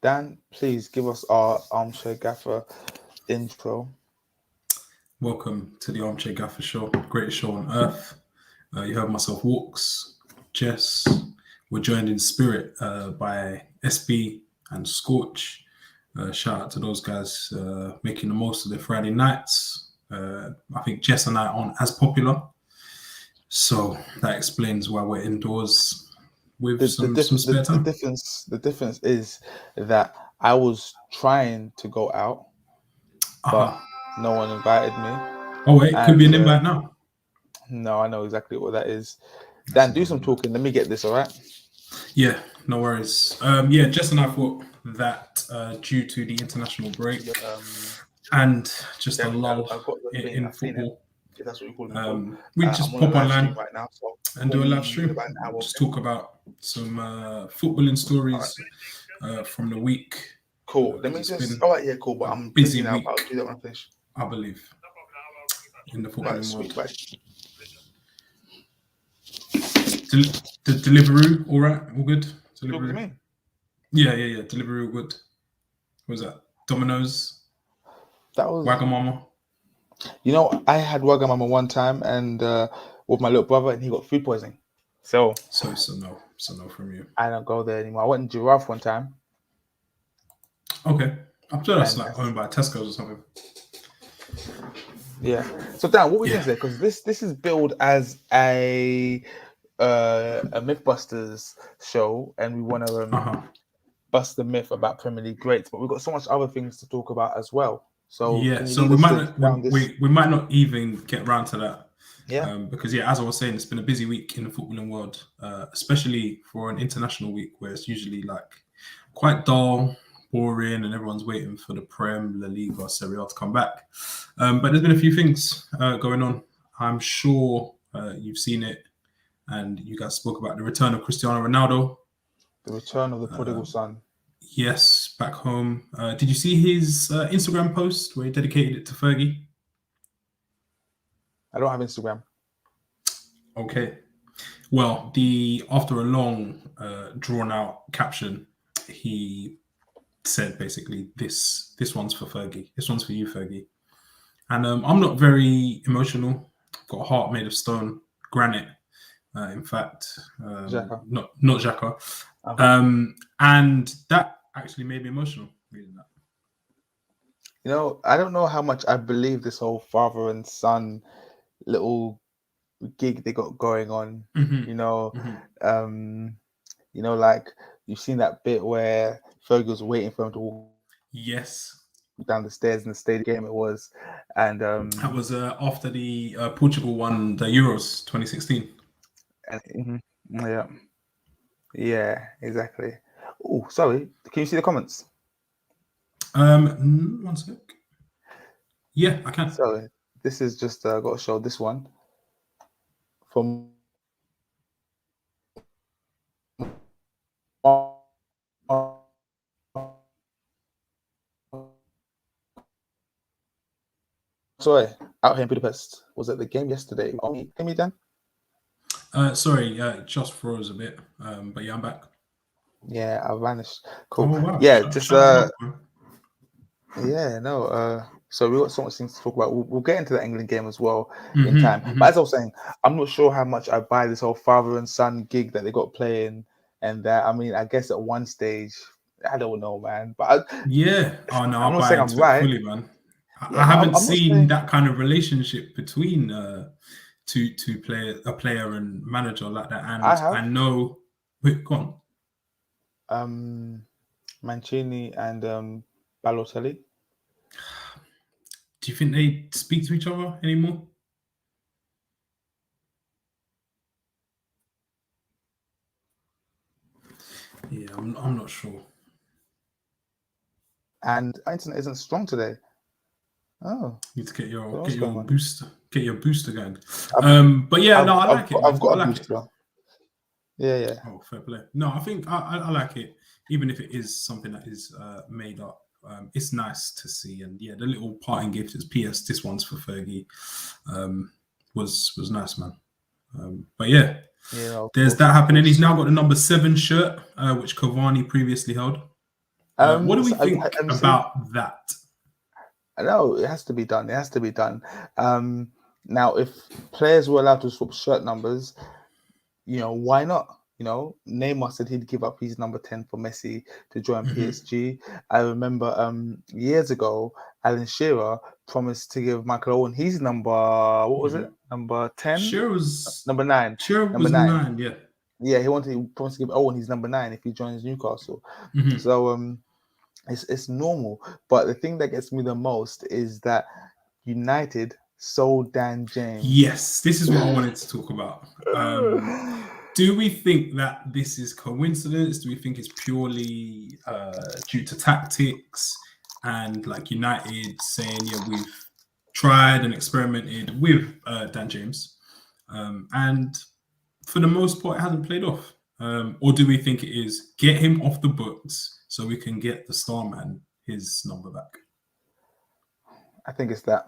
Dan, please give us our Armchair Gaffer intro. Welcome to the Armchair Gaffer Show, greatest show on earth. You heard myself, Walks, Jess. We're joined in spirit by SB and Scorch. Shout out to those guys making the most of their Friday nights. I think Jess and I aren't as popular, so that explains why we're indoors with some spare time. The difference is that I was trying to go out, but no one invited me. Oh wait, could be an invite now. No, I know exactly what that is. Dan, do some talking. Let me get this, all right? Yeah, no worries. Jess and I thought that due to the international break and just a lull in football, that's what you call it. we just pop online right now, and do a live stream. Just talk about some footballing stories from the week. Cool. Let me just. All right, yeah, cool. But I'm busy now. week. I'll do that when I finish. I believe in the footballing world. The Deliveroo, all right, all good. Deliveroo. Yeah. Deliveroo, all good. What was that? Domino's. That was Wagamama. You know, I had Wagamama one time, and with my little brother, and he got food poisoning. So no from you. I don't go there anymore. I went in Giraffe one time. Okay, I'm sure that's like owned by Tesco's or something. Yeah. So Dan, what we can say, because this is billed as a MythBusters show, and we want to bust the myth about Premier League greats, but we've got so much other things to talk about as well. So we might not even get around to that. Yeah. Because as I was saying, it's been a busy week in the footballing world, especially for an international week where it's usually like quite dull, boring, and everyone's waiting for the Prem, La Liga, Serie A to come back. But there's been a few things going on. I'm sure you've seen it, and you guys spoke about the return of Cristiano Ronaldo. The return of the prodigal son. Yes, back home. Did you see his Instagram post where he dedicated it to Fergie? I don't have Instagram. Okay. Well, after a long, drawn-out caption, he said basically, this one's for Fergie. This one's for you, Fergie. And I'm not very emotional. I've got a heart made of stone, granite. In fact, not Xhaka. Okay. And that actually made me emotional reading that. You know, I don't know how much I believe this whole father and son little gig they got going on. Mm-hmm. You know, like you've seen that bit where Fergie was waiting for him to walk. Yes. Down the stairs in the stadium game it was, and that was after the Portugal won the Euros 2016. Yeah, exactly. Oh, sorry. Can you see the comments? 1 sec. Yeah, I can. Sorry, this is just got to show this one from. Sorry, out here in Budapest. Was it the game yesterday? Hear me, Dan? Sorry, just froze a bit. But yeah, I'm back. Yeah, I vanished. Cool. Oh, wow. Yeah, so we got so much things to talk about. We'll get into the England game as well in time. Mm-hmm. But as I was saying, I'm not sure how much I buy this whole father and son gig that they got playing, and that I mean, I guess at one stage, I don't know, man. But I'm not saying I'm right, fully, man. I haven't seen that kind of relationship between two a player and manager like that, and I know. Wait, go on. Mancini and Balotelli. Do you think they speak to each other anymore? Yeah, I'm not sure. And internet isn't strong today. Oh, you need to get your booster going. But yeah, I like it. I've got a booster. Yeah. Oh, fair play. No, I think I like it, even if it is something that is made up. It's nice to see, and the little parting gift is PS. This one's for Fergie. Was nice, man. But there's that happening. He's now got the number 7 shirt, which Cavani previously held. What do we So think have you seen? about that? No, it has to be done. It has to be done. Now, if players were allowed to swap shirt numbers, why not? Neymar said he'd give up his number 10 for Messi to join PSG. I remember years ago, Alan Shearer promised to give Michael Owen his number, what was it? Number 10? Shearer was Number 9. Shearer Number was 9. 9, yeah. Yeah, he promised to give Owen his number 9 if he joins Newcastle. So it's normal. But the thing that gets me the most is that United sold Dan James. Yes, this is what I wanted to talk about. Do we think that this is coincidence? Do we think it's purely due to tactics and like United saying, yeah, we've tried and experimented with Dan James, and for the most part, it hasn't played off? Or do we think it is get him off the books so we can get the star man his number back? I think it's that.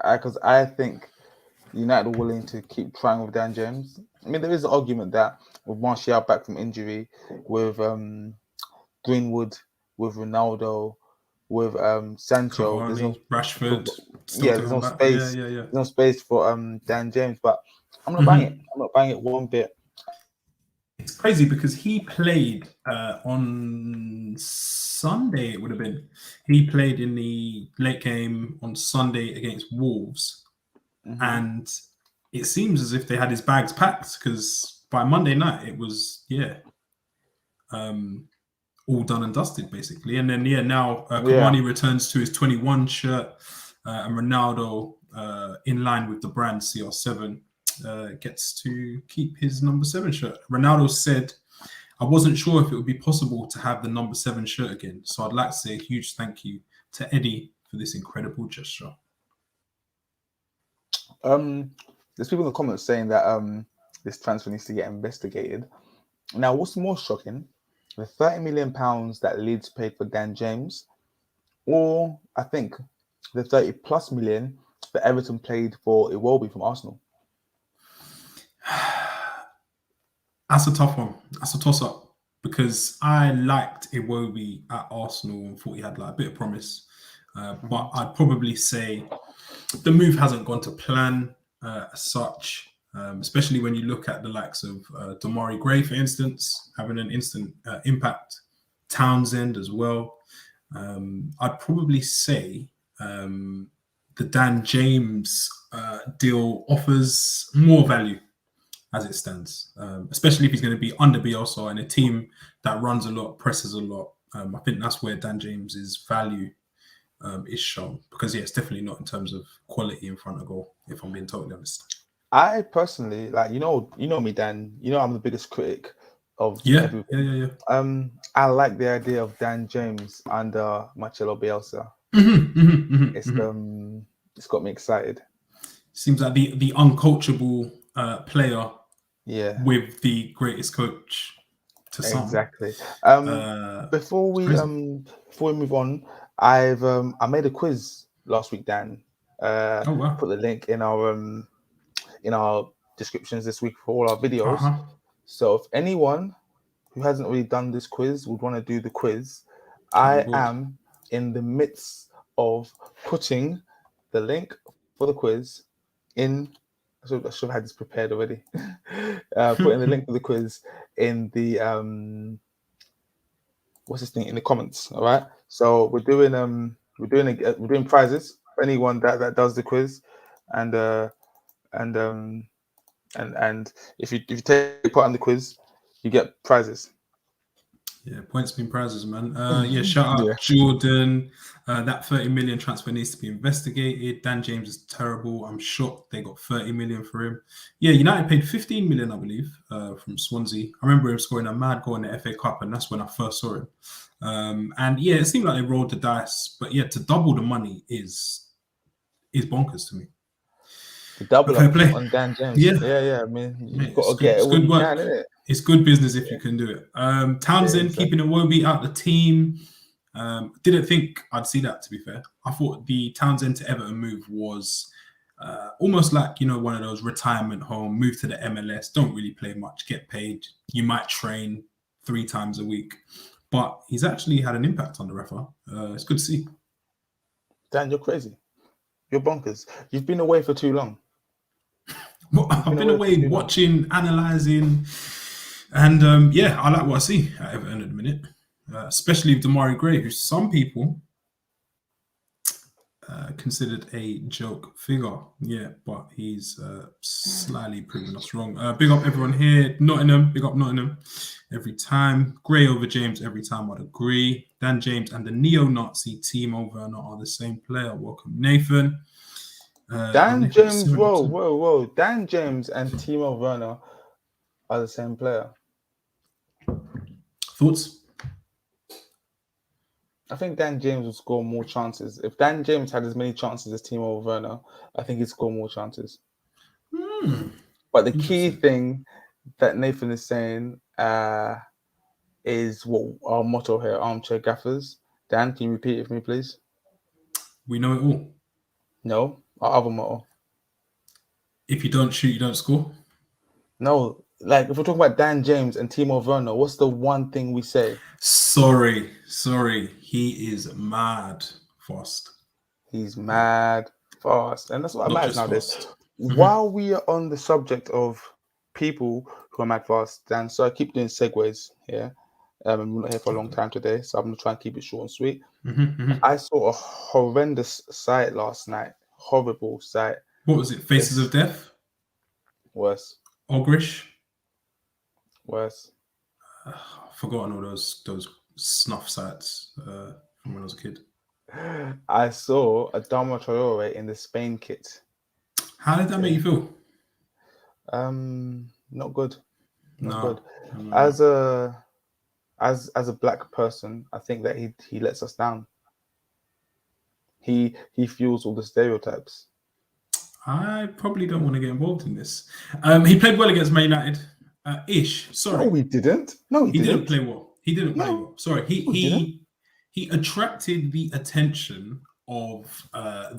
Because I think United are willing to keep trying with Dan James. I mean, there is an argument that with Martial back from injury, with Greenwood, with Ronaldo, with Sancho, Cavani, there's no Rashford, there's no back. space. Yeah. There's no space for Dan James. But I'm not buying it. I'm not buying it one bit. It's crazy because he played on Sunday. It would have been. He played in the late game on Sunday against Wolves, and it seems as if they had his bags packed because by Monday night it was all done and dusted basically. And then now Cavani returns to his 21 shirt, and Ronaldo, in line with the brand CR7, gets to keep his number 7 shirt. Ronaldo said, "I wasn't sure if it would be possible to have the number 7 shirt again, so I'd like to say a huge thank you to Eddie for this incredible gesture." There's people in the comments saying that this transfer needs to get investigated. Now, what's more shocking, the £30 million that Leeds paid for Dan James, or I think the 30 plus million that Everton paid for Iwobi from Arsenal? That's a tough one. That's a toss-up because I liked Iwobi at Arsenal and thought he had like a bit of promise. But I'd probably say the move hasn't gone to plan as such, especially when you look at the likes of Damari Gray, for instance, having an instant impact. Townsend as well. I'd probably say the Dan James deal offers more value as it stands, especially if he's going to be under Bielsa in a team that runs a lot, presses a lot. I think that's where Dan James's value is shown, because it's definitely not in terms of quality in front of goal, if I'm being totally honest. I personally, you know me, Dan. I'm the biggest critic of everything. I like the idea of Dan James under Marcelo Bielsa. It's got me excited. Seems like the uncoachable player, with the greatest coach to some. Exactly. Before we move on, I made a quiz last week, Dan. Put the link in our descriptions this week for all our videos. So if anyone who hasn't already done this quiz would want to do the quiz, I am in the midst of putting the link for the quiz in. I should have had this prepared already. Putting the link for the quiz in the in the comments. All right. So we're doing prizes for anyone that does the quiz, and if you take part in the quiz, you get prizes. Yeah, points mean prizes, man. Shout out Jordan. That 30 million transfer needs to be investigated. Dan James is terrible. I'm shocked they got 30 million for him. Yeah, United paid 15 million, I believe, from Swansea. I remember him scoring a mad goal in the FA Cup, and that's when I first saw him. It seemed like they rolled the dice, but to double the money is bonkers to me. To double up on Dan James. Yeah. I mean, you've got to get it when you can, innit? It's good business if you can do it. Townsend keeping Iwobi out the team. Didn't think I'd see that, to be fair. I thought the Townsend to Everton move was almost like, one of those retirement home, move to the MLS, don't really play much, get paid. You might train 3 times a week. but he's actually had an impact on the Rafa. It's good to see. Dan, you're crazy. You're bonkers. You've been away for too long. Well, I've been away watching, analysing, and yeah, I like what I see at Everton at the minute, especially with Damari Gray, who some people considered a joke figure. Yeah, but he's slightly proven us wrong. Big up everyone here. Nottingham, big up Nottingham. Every time. Gray over James every time, I'd agree. Dan James and the neo-Nazi Timo Werner are the same player. Welcome, Nathan. Dan James, whoa. Dan James and Timo Werner are the same player. Thoughts? I think Dan James will score more chances. If Dan James had as many chances as Timo Werner, I think he'd score more chances. But the key thing that Nathan is saying is what our motto here, Armchair Gaffers. Dan, can you repeat it for me, please? We know it all. No, our other motto. If you don't shoot, you don't score? No, like if we're talking about Dan James and Timo Werner, what's the one thing we say? Sorry. He is mad fast. He's mad fast. And that's what I imagine nowadays. While we are on the subject of people who are mad fast, Dan, so I keep doing segues here. We're not here for a long time today, so I'm going to try and keep it short and sweet. I saw a horrendous sight last night. Horrible sight. What was it? Faces of Death? Worse. Ogrish? Worse. I've forgotten all those snuff sites from when I was a kid. I saw a Dama Traore in the Spain kit. How did that make you feel? Not good. Not good. No. As a black person, I think that he lets us down. He fuels all the stereotypes. I probably don't want to get involved in this. He played well against Man United. Sorry. No, he didn't. No, he didn't play well. He didn't play well. Sorry. He attracted the attention of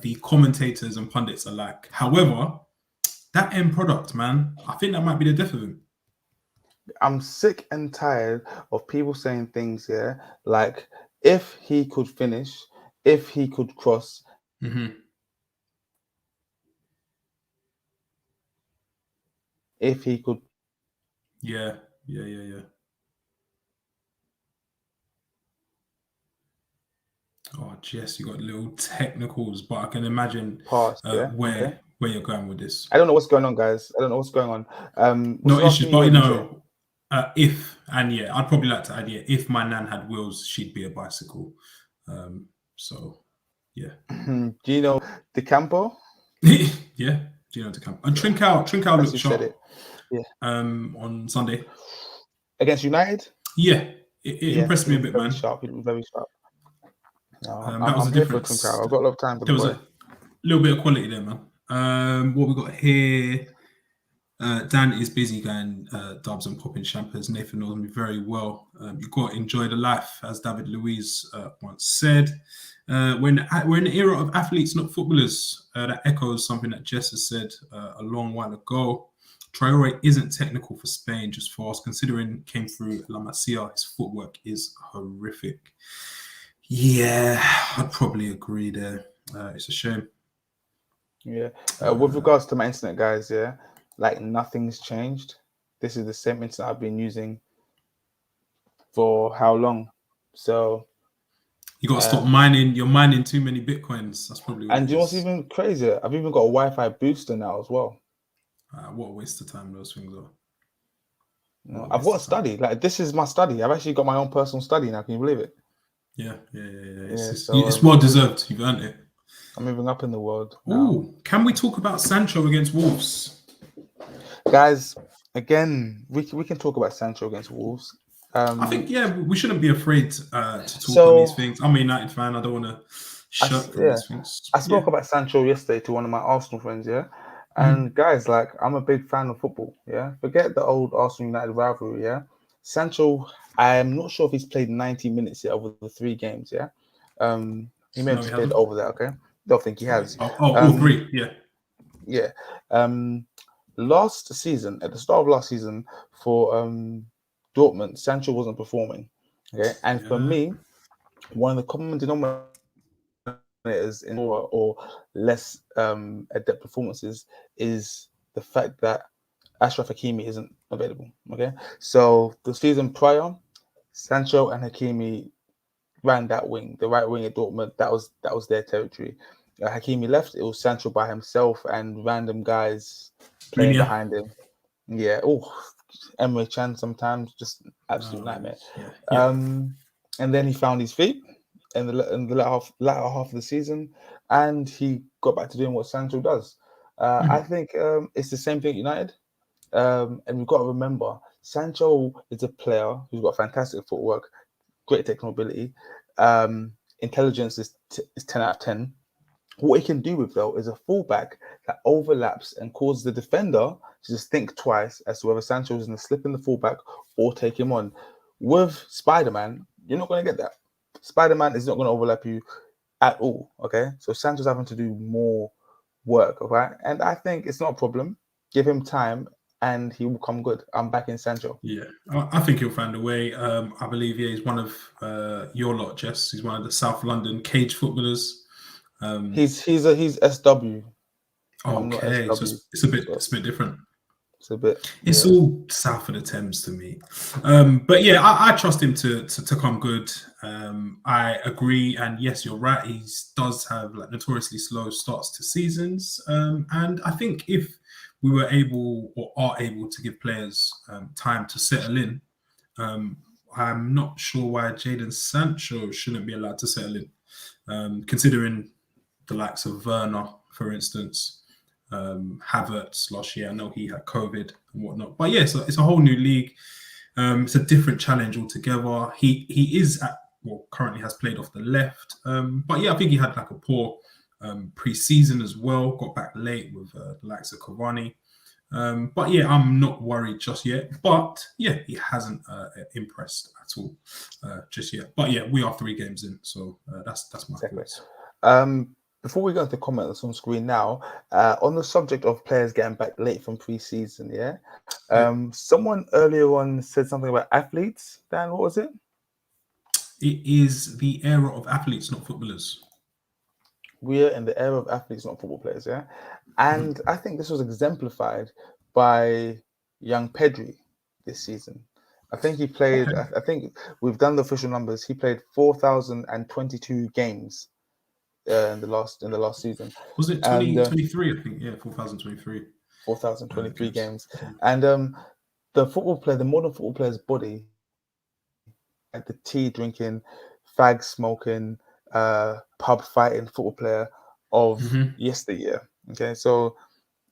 the commentators and pundits alike. However, that end product, man, I think that might be the death of him. I'm sick and tired of people saying things here like, if he could finish, if he could cross. If he could. Yeah. Oh, Jess, you got little technicals, but I can imagine where you're going with this. I don't know what's going on, guys. I don't know what's going on. No issues, but you know, I'd probably like to add, if my nan had wheels, she'd be a bicycle. So, yeah. Do you know De Campo? Yeah, do you know De Campo? And Trincao looked sharp. Yeah. On Sunday against United. Yeah, it impressed me a bit, man. Sharp. He was very sharp. That was a difference. I've got a lot of time for there was a little bit of quality there, man. What we got here? Dan is busy going dubs and popping champers. Nathan knows me very well. You got to enjoy the life, as David Luiz once said. We're in the era of athletes, not footballers. That echoes something that Jess has said a long while ago. Traore isn't technical for Spain, just fast. Considering came through La Masia, his footwork is horrific. Yeah, I'd probably agree there. It's a shame. Yeah. With regards to my internet, guys, like nothing's changed. This is the same internet I've been using for how long? So you got to stop mining. You're mining too many bitcoins. That's probably. And you know what's even crazier? I've even got a Wi-Fi booster now as well. What a waste of time those things are. No, I've got to study. Like, this is my study. I've actually got my own personal study now. Can you believe it? Yeah. It's well deserved. You've earned it. I'm moving up in the world. Ooh, can we talk about Sancho against Wolves? Guys, again, we can talk about Sancho against Wolves. I think, we shouldn't be afraid to talk on these things. I'm a United fan. I don't want to shut from these things. I spoke about Sancho yesterday to one of my Arsenal friends, and guys, like, I'm a big fan of football, Forget the old Arsenal United rivalry, Sancho, I am not sure if he's played 90 minutes yet over the 3 games, He may have played over that, okay? Don't think he has. All 3, Yeah. Last season, at the start of last season, for Dortmund, Sancho wasn't performing. Okay, and for Yeah. me, one of the common denominators in or less adept performances is the fact that Ashraf Hakimi isn't available. Okay, so the season prior, Sancho and Hakimi ran that wing, the right wing at Dortmund. That was their territory. Hakimi left. It was Sancho by himself and random guys playing Junior. behind him. Yeah. Oh, Emre Can sometimes just absolute Oh, nightmare. yeah. Yeah. And then he found his feet in the latter half of the season, and he got back to doing what Sancho does. I think it's the same thing at United. And we've got to remember, Sancho is a player who's got fantastic footwork, great technical ability. Intelligence is 10 out of 10. What he can do with, though, is a fullback that overlaps and causes the defender to just think twice as to whether Sancho is going to slip in the fullback or take him on. With Spider-Man, you're not going to get that. Spider-Man is not going to overlap you at all, okay? So Sancho's having to do more work, okay? And I think it's not a problem. Give him time and he will come good. I'm back in Sancho. Yeah, I think he'll find a way. I believe he's one of your lot, Jess. He's one of the South London cage footballers. He's SW. I'm not Okay, so SW. it's a bit So different. it's a bit, It's yeah. all south of the Thames to me. But yeah, I trust him to come good. I agree, and yes, you're right. He does have like notoriously slow starts to seasons, and I think if we were able or are able to give players time to settle in, I'm not sure why Jadon Sancho shouldn't be allowed to settle in, considering the likes of Werner, for instance. Havertz last year, I know he had COVID and whatnot, but yeah, so it's a whole new league. It's a different challenge altogether. He is currently has played off the left, but yeah, I think he had like a poor pre-season as well. Got back late with the likes of Cavani. But yeah, I'm not worried just yet. But yeah, he hasn't impressed at all just yet. But yeah, we are 3 games in, so that's my thoughts. Before we go into the comment that's on screen now, on the subject of players getting back late from pre-season, someone earlier on said something about athletes. Dan, what was it? It is the era of athletes, not footballers. We're in the era of athletes, not football players, yeah? And I think this was exemplified by young Pedri this season. I think he played, Okay. I think we've done the official numbers. He played 4,022 games in the last season. Was it And 2023? I think, yeah, 2023. 4,023 games. And the modern football player's body, like the tea drinking, fag smoking, pub fighting football player of yesteryear. Okay, so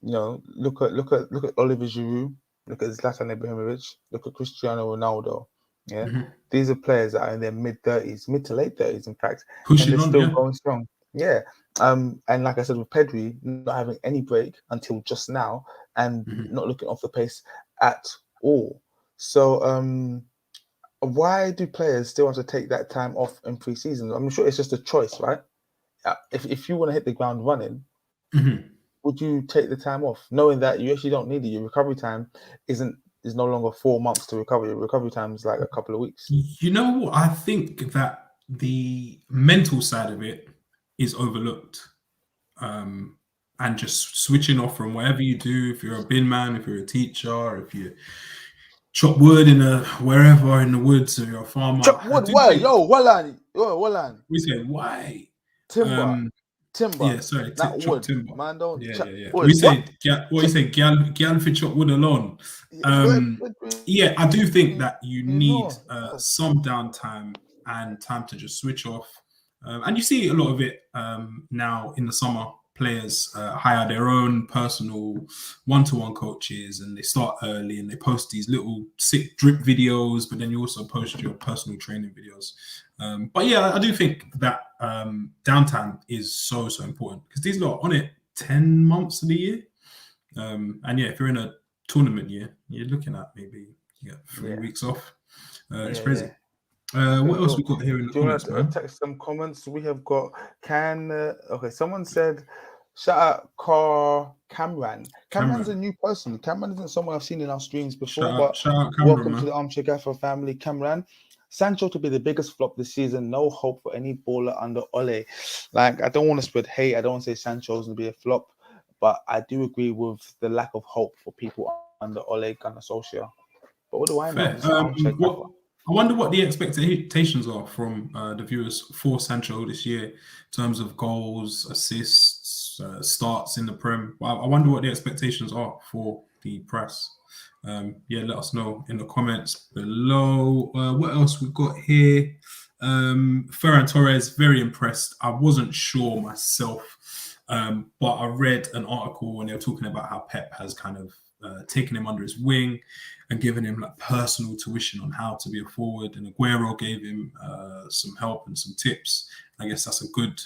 look at Oliver Giroud, look at Zlatan Ibrahimovic, look at Cristiano Ronaldo. Yeah, these are players that are in their mid to late 30s, in fact, and they're still going strong. Yeah. And like I said, with Pedri not having any break until just now and not looking off the pace at all. So why do players still have to take that time off in pre-season? I'm sure it's just a choice, right? If you want to hit the ground running, would you take the time off, knowing that you actually don't need it? Your recovery time is no longer 4 months to recover. Your recovery time is like a couple of weeks. You know what? I think that the mental side of it is overlooked. And just switching off from whatever you do, if you're a bin man, if you're a teacher, if you chop wood wherever in the woods, or you're a farmer. Chop wood, why? Yo, Wallan. We say why? Timber. Yeah, sorry, not chop wood. timber. Man, don't Yeah. wood. We say, what you say, gal for chop wood alone. Yeah, I do think that you need some downtime and time to just switch off. And you see a lot of it now in the summer. Players hire their own personal one-to-one coaches, and they start early and they post these little sick drip videos, but then you also post your personal training videos. But yeah, I do think that downtime is so important, because these lot are on it 10 months of the year. And yeah, if you're in a tournament year, you're looking at maybe you get 3 weeks off. It's crazy. What else we got here in the comments, man? Text some comments. We have got someone said, shout out Car Cameron. Cameron's a new person. Cameron isn't someone I've seen in our streams before, Shout out Cameron, welcome man. to the Armchair Gaffer family, Cameron. Sancho to be the biggest flop this season. No hope for any baller under Ole. Like, I don't want to spread hate. I don't want to say Sancho's going to be a flop, but I do agree with the lack of hope for people under Ole Gunnar Solskjaer. But what do I know? Fair. It's an armchair gaffer. I wonder what the expectations are from the viewers for Sancho this year in terms of goals, assists, starts in the Prem. I wonder what the expectations are for the price. Let us know in the comments below. What else we got here? Ferran Torres, very impressed. I wasn't sure myself, but I read an article and they were talking about how Pep has kind of taken him under his wing and given him like personal tuition on how to be a forward. And Aguero gave him some help and some tips. I guess that's a good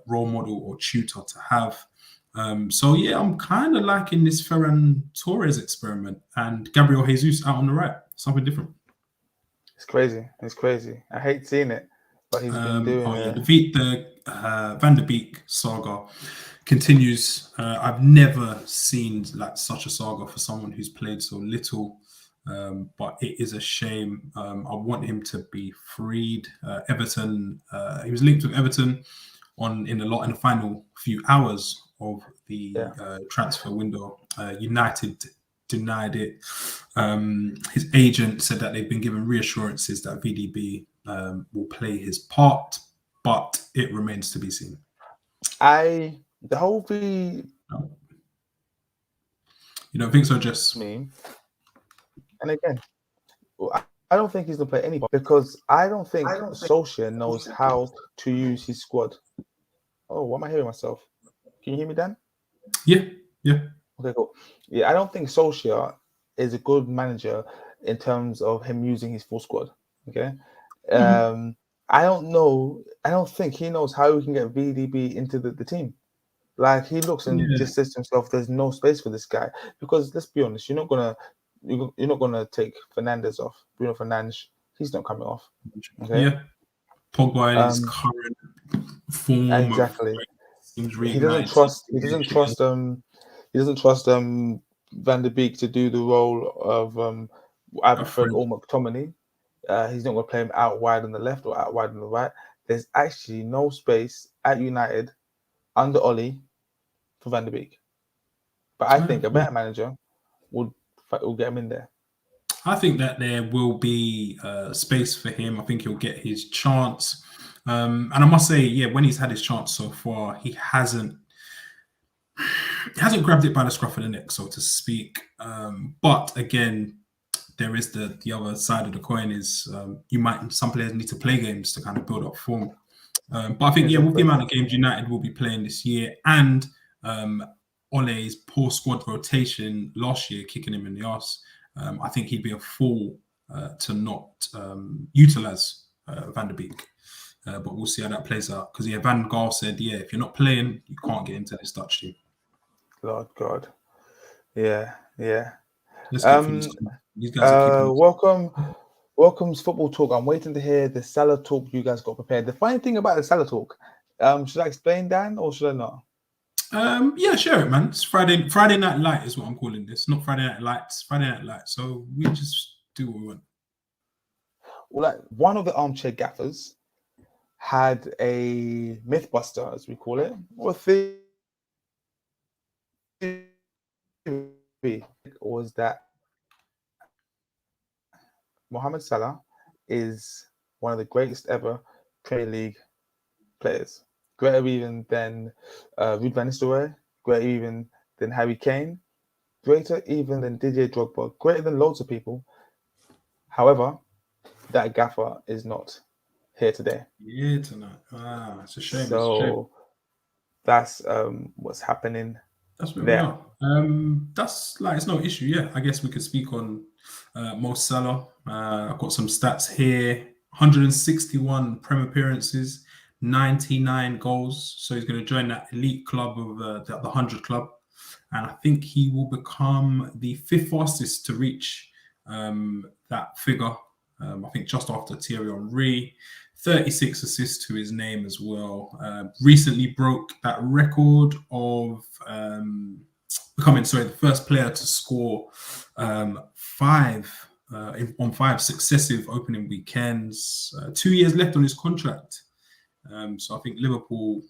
role model or tutor to have. I'm kind of liking this Ferran Torres experiment and Gabriel Jesus out on the right. Something different. It's crazy. It's crazy. I hate seeing it, but he's been doing it. The Van der Beek saga continues. I've never seen like such a saga for someone who's played so little, but it is a shame. I want him to be freed. Everton. He was linked with Everton in the final few hours of the transfer window. United denied it. His agent said that they've been given reassurances that VDB will play his part, but it remains to be seen. The whole thing. You don't think so, Jess? Me. And again, I don't think he's going to play anybody because I don't think Solskjaer knows how to use his squad. Oh, what am I hearing myself? Can you hear me, Dan? Yeah. Okay, cool. Yeah, I don't think Solskjaer is a good manager in terms of him using his full squad. Okay. I don't know. I don't think he knows how he can get VDB into the team. Like he looks and just says to himself, "There's no space for this guy." Because let's be honest, you're not gonna take Fernandes off. Bruno Fernandes, he's not coming off. Okay? Yeah. Pogba in his current form. Exactly. He doesn't trust. He doesn't trust Van der Beek to do the role of Alfred or McTominay. He's not going to play him out wide on the left or out wide on the right. There's actually no space at United under Ole for Van der Beek. But I think a better manager will get him in there. I think that there will be space for him. I think he'll get his chance. And I must say, when he's had his chance so far, he hasn't grabbed it by the scruff of the neck, so to speak. But again, there is the other side of the coin is some players need to play games to kind of build up form. But I think, with the amount of games United will be playing this year and Ole's poor squad rotation last year kicking him in the arse, I think he'd be a fool to not utilise Van der Beek. But we'll see how that plays out. Because, Van Gaal said, if you're not playing, you can't get into this Dutch team. Lord God. Yeah. Let's get through these guys. Welcome to Football Talk. I'm waiting to hear the Salah talk you guys got prepared. The funny thing about the Salah talk, should I explain, Dan, or should I not? Share it, man. It's Friday Night Light is what I'm calling this. Not Friday Night Lights, Friday Night Light. So we just do what we want. Well, like one of the armchair gaffers had a mythbuster, as we call it, or theory, was that Mohamed Salah is one of the greatest ever Premier League players. Greater even than Ruud van Nistelrooy, greater even than Harry Kane, greater even than Didier Drogba, greater than loads of people. However, that gaffer is not here today. Yeah, tonight. It's a shame. So that's what's happening. That's where we are. That's it's no issue. Yeah, I guess we could speak on Mo Salah. I've got some stats here: 161 Prem appearances, 99 goals. So he's going to join that elite club of the 100 club, and I think he will become the 5th fastest to reach that figure. I think just after Thierry Henry. 36 assists to his name as well. Recently broke that record of becoming the first player to score 5 on 5 successive opening weekends. 2 years left on his contract. So I think Liverpool.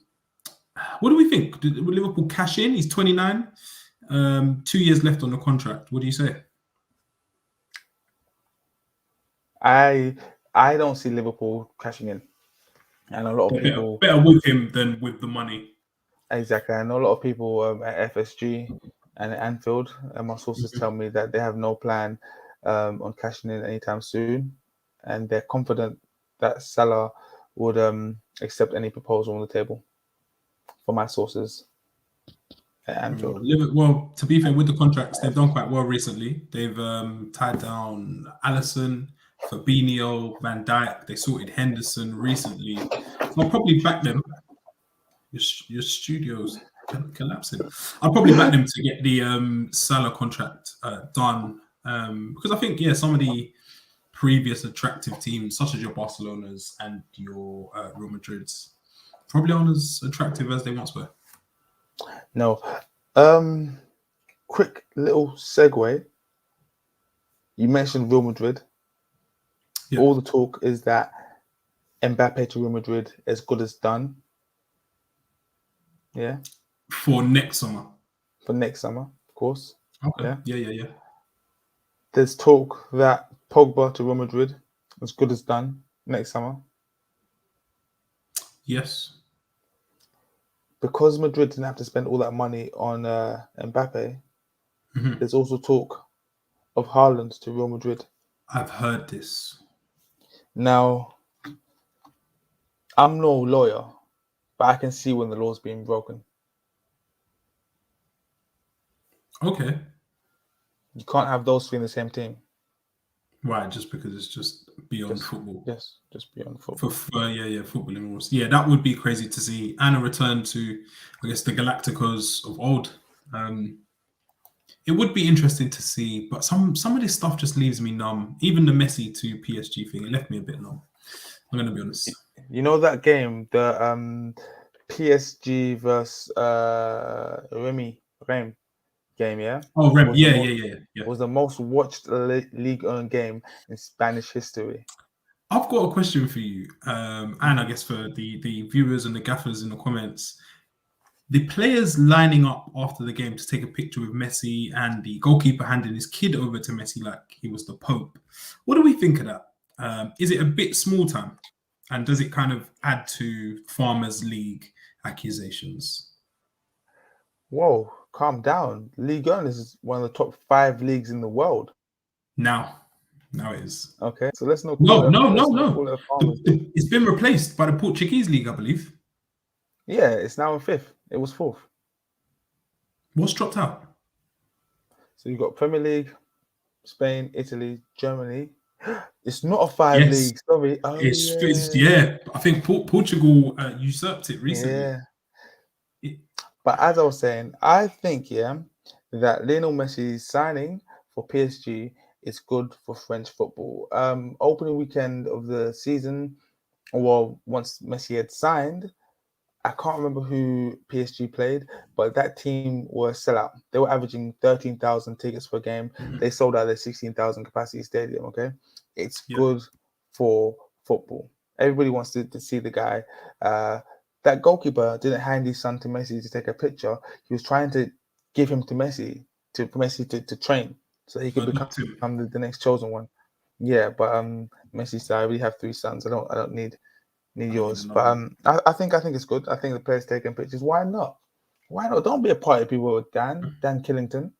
What do we think? Will Liverpool cash in? He's 29. 2 years left on the contract. What do you say? I don't see Liverpool cashing in, and a lot of people better with him than with the money. Exactly, I know a lot of people at FSG and at Anfield, and my sources tell me that they have no plan on cashing in anytime soon, and they're confident that Salah would accept any proposal on the table. For my sources at Anfield. Well, to be fair, with the contracts, they've done quite well recently. They've tied down Alisson, Fabinho, Van Dijk. They sorted Henderson recently. So I'll probably back them. Your studio's collapsing. I'll probably back them to get the Salah contract done because I think some of the previous attractive teams, such as your Barcelonas and your Real Madrids, probably aren't as attractive as they once were. No. Quick little segue. You mentioned Real Madrid. Yeah. All the talk is that Mbappe to Real Madrid as good as done. Yeah. For next summer. For next summer, of course. Okay. Yeah. There's talk that Pogba to Real Madrid as good as done next summer. Yes. Because Madrid didn't have to spend all that money on Mbappe, there's also talk of Haaland to Real Madrid. I've heard this. Now, I'm no lawyer, but I can see when the law's being broken. Okay. You can't have those three in the same team. Right, just because it's just beyond football. Yes, just beyond football. Footballing rules. Yeah, that would be crazy to see. And a return to, I guess, the Galacticos of old. It would be interesting to see, but some of this stuff just leaves me numb. Even the Messi to PSG thing, it left me a bit numb. I'm going to be honest. You know that game, the PSG versus Reims game, yeah? Oh, Rem, yeah. It was the most watched League One game in Spanish history. I've got a question for you, and I guess for the viewers and the gaffers in the comments. The players lining up after the game to take a picture with Messi and the goalkeeper handing his kid over to Messi like he was the Pope. What do we think of that? Is it a bit small time? And does it kind of add to Farmers League accusations? Whoa, calm down. League One is one of the top 5 leagues in the world. Now it is. Okay, so let's not No. It's been replaced by the Portuguese league, I believe. Yeah, it's now in 5th. It was 4th. What's dropped out? So you've got Premier League, Spain, Italy, Germany. It's not a 5 league. Sorry. I think Portugal usurped it recently. Yeah. But as I was saying, I think that Lionel Messi's signing for PSG is good for French football. Opening weekend of the season, once Messi had signed, I can't remember who PSG played, but that team were sellout. They were averaging 13,000 tickets per game. They sold out their 16,000 capacity stadium. Okay, it's good for football. Everybody wants to see the guy. That goalkeeper didn't hand his son to Messi to take a picture. He was trying to give him to Messi to train so he could become the next chosen one. Yeah, but Messi said, "I really have 3 sons. I don't need yours." But I think it's good. I think the players taking pictures. Why not? Don't be a party people with Dan Killington.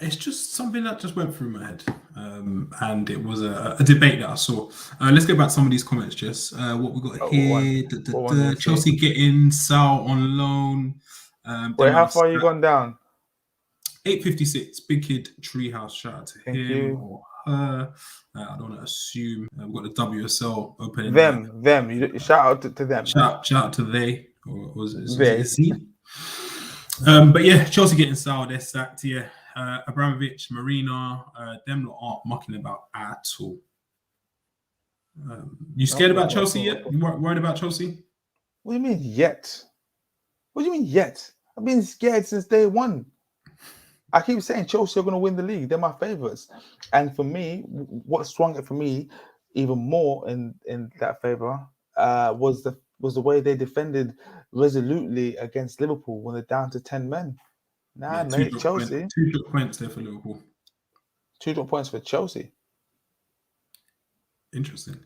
It's just something that just went through my head, and it was a debate that I saw. Let's get back to some of these comments, Jess. What we got here? Chelsea getting Sal on loan. Wait, how far you gone down? 856. Big Kid Treehouse. Shout out to him or her. I don't want to assume. We've got the WSL opening. Them. You shout out to them. Shout out to they. Or was it Z? But yeah, Chelsea getting Sal. They're sacked. Yeah, Abramovich, Marina, them lot aren't mucking about at all. You scared about Chelsea yet? You worried about Chelsea? What do you mean yet? What do you mean yet? I've been scared since day one. I keep saying Chelsea are going to win the league. They're my favourites. And for me, what swung it for me even more in that favour was the way they defended resolutely against Liverpool when they're down to 10 men. Nah, Yeah, mate, Chelsea. 2 drop points there for Liverpool. 2 drop points for Chelsea. Interesting.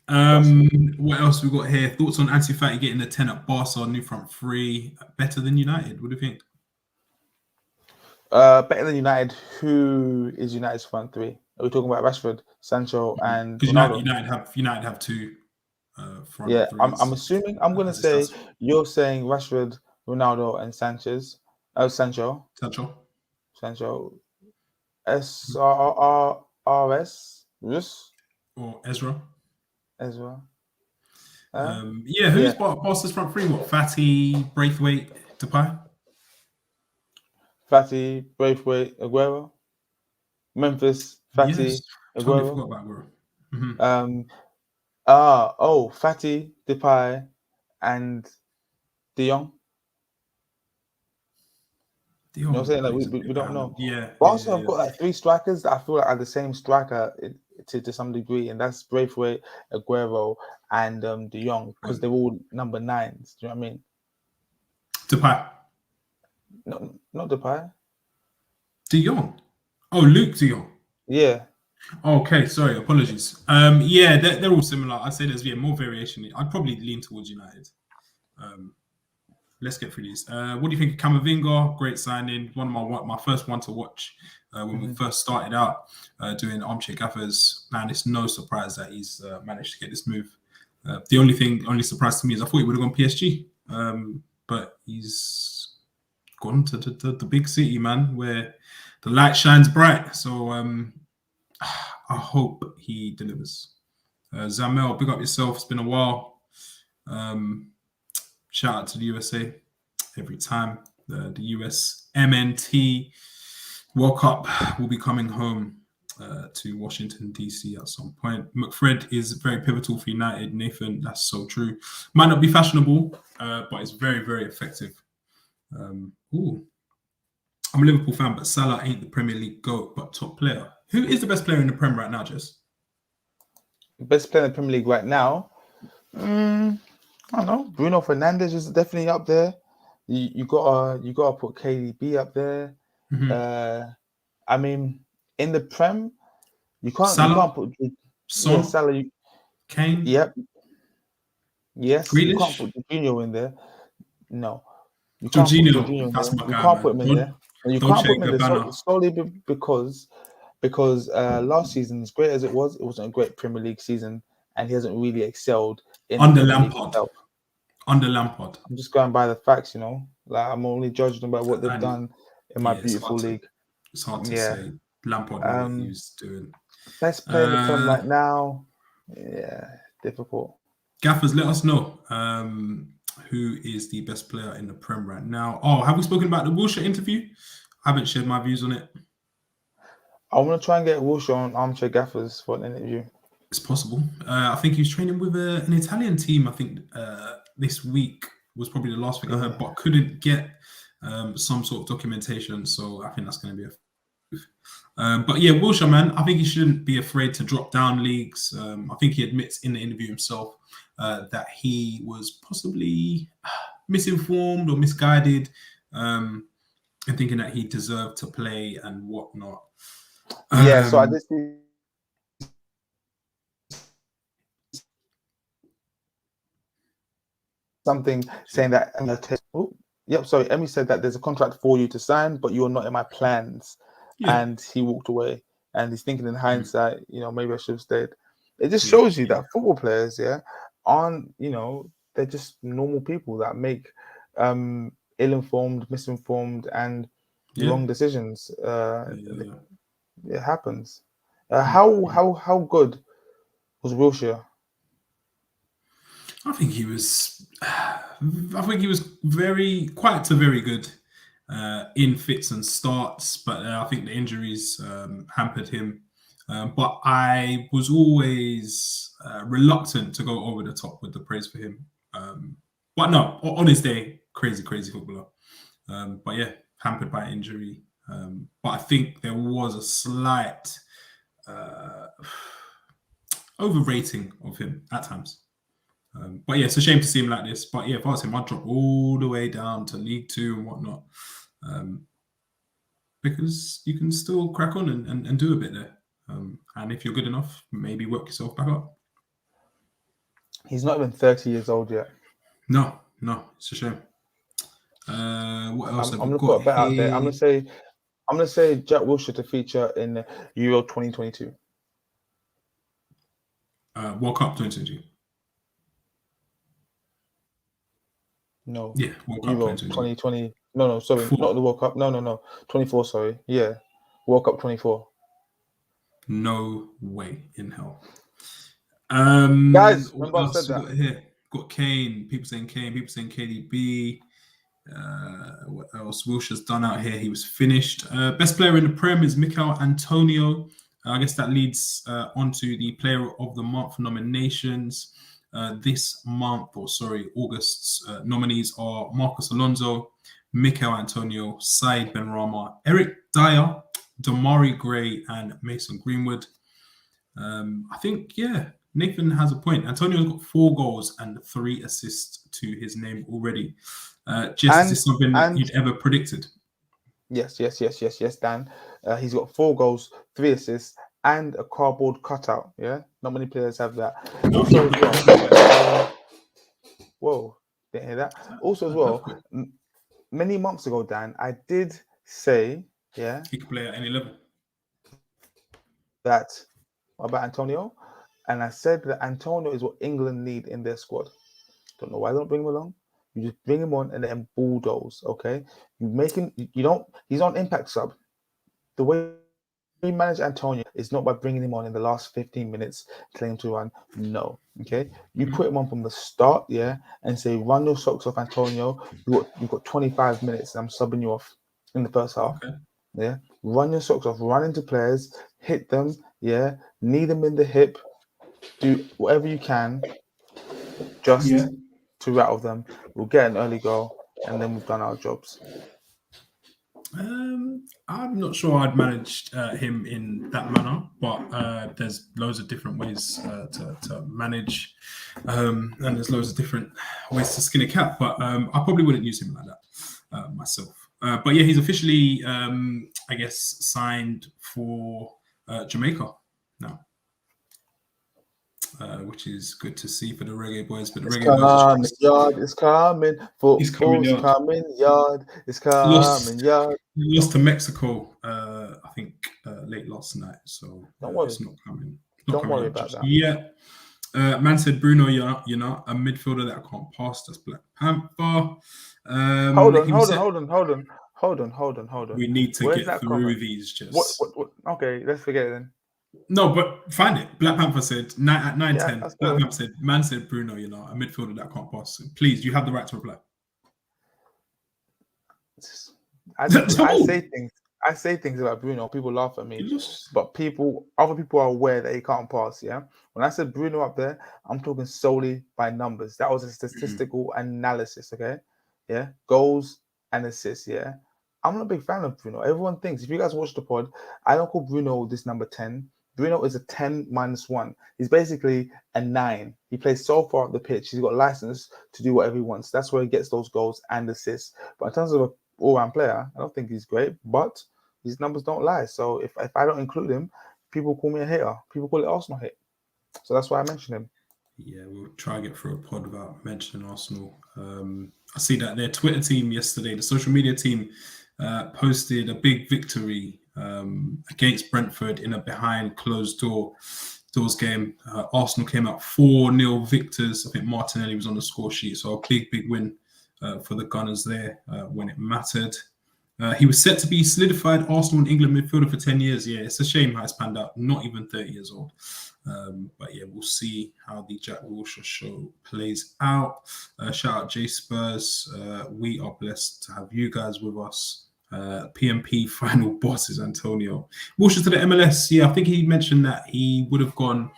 What else we got here? Thoughts on Ansu Fati getting the 10 at Barca, new front three, better than United? What do you think? Better than United. Who is United's front three? Are we talking about Rashford, Sancho, and Ronaldo? United have 2 front Yeah, threes. I'm assuming. I'm going to say you're saying Rashford, Ronaldo, and Sanchez. Sancho. Sancho. SRRS. Or Ezra. Yeah. Who's Barca's front three? What? Fati, Braithwaite, Depay? Fati, Braithwaite, Aguero. Memphis, Fati, yes, Aguero. Totally forgot about Aguero. Fati, Depay, and De Jong. You know what I'm saying? Like we don't know. Barca have got like 3 strikers that I feel like are the same striker to some degree, and that's Braithwaite, Aguero, and De Jong, because they're all number 9s. Do you know what I mean? Depay. No, not Depay. De Jong. Oh, Luke De Jong. Yeah. Okay, sorry, apologies. They're all similar. I'd say there's more variation. I'd probably lean towards United. Let's get through these. What do you think of Camavinga? Great signing. One of my first one to watch when we first started out doing Armchair Gaffers. Man, it's no surprise that he's managed to get this move. The only surprise to me is I thought he would have gone PSG, but he's gone to the big city, man, where the light shines bright. So I hope he delivers. Zamel, big up yourself. It's been a while. Shout out to the USA every time. The US MNT World Cup will be coming home to Washington, D.C. at some point. McFred is very pivotal for United. Nathan, that's so true. Might not be fashionable, but it's very, very effective. I'm a Liverpool fan, but Salah ain't the Premier League GOAT, but top player. Who is the best player in the Prem right now, Jess? Best player in the Premier League right now? I don't know. Bruno Fernandes is definitely up there. You gotta put KDB up there. I mean, in the Prem, you can't put Son, Salah. Kane. Yep. Yes. Grealish? You can't put Jorginho in there. No. You can't put Jorginho in there. You can't put him in there. And you can't put him in there solely because last season, as great as it wasn't a great Premier League season, and he hasn't really excelled in under Lampard. Under Lampard, I'm just going by the facts, Like I'm only judging them by what they've done in my beautiful league. It's hard to say. Lampard knew what he was doing. Best player in the Prem right now, difficult. Gaffers, let us know who is the best player in the Prem right now. Oh, have we spoken about the Wilshere interview? I haven't shared my views on it. I want to try and get Wilshere on Armchair Gaffers for an interview. It's possible. I think he was training with an Italian team. I think this week was probably the last thing I heard, but couldn't get some sort of documentation. So I think that's going to be but yeah, Wilshere, man, I think he shouldn't be afraid to drop down leagues. I think he admits in the interview himself that he was possibly misinformed or misguided and thinking that he deserved to play and whatnot. So I just something saying that Emmy said that there's a contract for you to sign, but you're not in my plans. And he walked away, and he's thinking in hindsight, maybe I should have stayed. It just shows you that football players, aren't, they're just normal people that make ill-informed, misinformed, and wrong decisions. It happens. How good was Wilshere? I think he was quite very good in fits and starts, but I think the injuries hampered him. But I was always reluctant to go over the top with the praise for him. But no, on his day, crazy footballer. But yeah, hampered by injury. But I think there was a slight overrating of him at times. But yeah, it's a shame to see him like this. But yeah, if I was him, I'd drop all the way down to League Two and whatnot. Because you can still crack on and do a bit there. And if you're good enough, maybe work yourself back up. He's not even 30 years old yet. No, it's a shame. What else I'm have we gonna got put a bet out here? there. I'm gonna say Jack Wilshere to feature in Euro 2022. World Cup 2022. No. Yeah, World Cup Euro 2020. No, sorry, not the World Cup. No. 24, sorry. Yeah. World Cup 24. No way in hell. Guys, what remember I else said we got here? Got Kane. People saying Kane. People saying KDB. What else? Wilshere's done out here. He was finished. Best player in the Prem is Mikel Antonio. I guess that leads onto the Player of the Month nominations. This month, August's nominees are Marcus Alonso, Mikel Antonio, Said Benrahma, Eric Dyer, Damari Gray, and Mason Greenwood. I think, Nathan has a point. Antonio's got 4 goals and 3 assists to his name already. Is this something that you'd ever predicted? Yes, Dan. He's got 4 goals, 3 assists, and a cardboard cutout. Yeah, not many players have that. Also, as well, whoa, didn't hear that. Also, as well, many months ago, Dan, I did say, he could play at any level. That about Antonio, and I said that Antonio is what England need in their squad. Don't know why they don't bring him along. You just bring him on and then bulldoze. Okay, you make him. You don't. He's on impact sub. The way we manage Antonio is not by bringing him on in the last 15 minutes, telling him to run. No. Okay, you put him on from the start, and say run your socks off, Antonio. You've got 25 minutes. And I'm subbing you off in the first half. Okay. Yeah, run your socks off, run into players, hit them, knee them in the hip, do whatever you can just to rattle them. We'll get an early goal and then we've done our jobs. I'm not sure I'd managed him in that manner, but there's loads of different ways to manage, and there's loads of different ways to skin a cat, but I probably wouldn't use him like that myself. But yeah, he's officially, I guess, signed for Jamaica now, which is good to see for the Reggae boys. But the Reggae boys yard is coming, football's coming, yard is coming, yard. He lost to Mexico, I think, late last night, so it's not coming. Don't worry about that. Yeah. Man said Bruno, you're not a midfielder that can't pass. That's Black Panther. Hold on. We need to get through these. Just what? Okay, let's forget it then. No, but find it. Black Panther said at 9:10. Black Panther said, "Man said Bruno, you're not a midfielder that can't pass." So please, you have the right to reply. I say things about Bruno. People laugh at me, but other people are aware that he can't pass. Yeah. When I said Bruno up there, I'm talking solely by numbers. That was a statistical analysis. Okay. Yeah. Goals and assists. Yeah. I'm not a big fan of Bruno. Everyone thinks, if you guys watch the pod, I don't call Bruno this number 10. Bruno is a 10 minus 1. He's basically a 9. He plays so far up the pitch. He's got license to do whatever he wants. That's where he gets those goals and assists. But in terms of an all-round player, I don't think he's great. But his numbers don't lie. So if I don't include him, people call me a hater. People call it Arsenal hate. So that's why I mention him. Yeah, we'll try and get through a pod without mentioning Arsenal. I see that their Twitter team yesterday, the social media team, posted a big victory against Brentford in a behind closed doors game. Arsenal came out 4-0 victors. I think Martinelli was on the score sheet, so a big win for the Gunners there when it mattered. He was set to be solidified Arsenal and England midfielder for 10 years. Yeah, it's a shame how it's panned out. Not even 30 years old. But yeah, we'll see how the Jack Wilshere show plays out. Shout out J Spurs. We are blessed to have you guys with us. PMP final boss is Antonio. Wilshere to the MLS. Yeah, I think he mentioned that he would have gone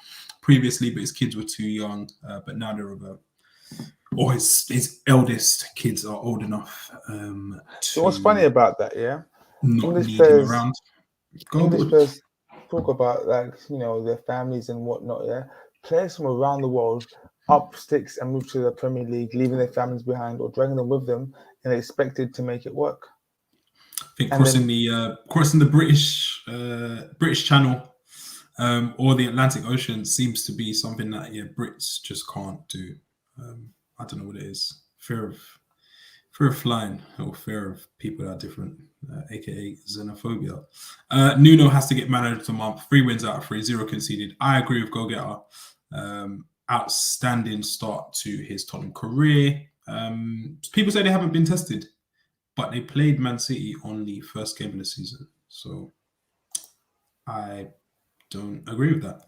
previously, but his kids were too young. But now they're over. Or his eldest kids are old enough. So what's funny about that, not English need him players, around. Go English good. players talk about like their families and whatnot. Yeah, players from around the world up sticks and move to the Premier League, leaving their families behind or dragging them with them, and they're expected to make it work. I think And crossing then, the British Channel or the Atlantic Ocean seems to be something that Brits just can't do. I don't know what it is. Fear of flying or fear of people that are different, aka xenophobia. Nuno has to get manager of the month. 3 wins out of 3, 0 conceded. I agree with Go Getter. Outstanding start to his Tottenham career. People say they haven't been tested, but they played Man City on the first game of the season. So I don't agree with that.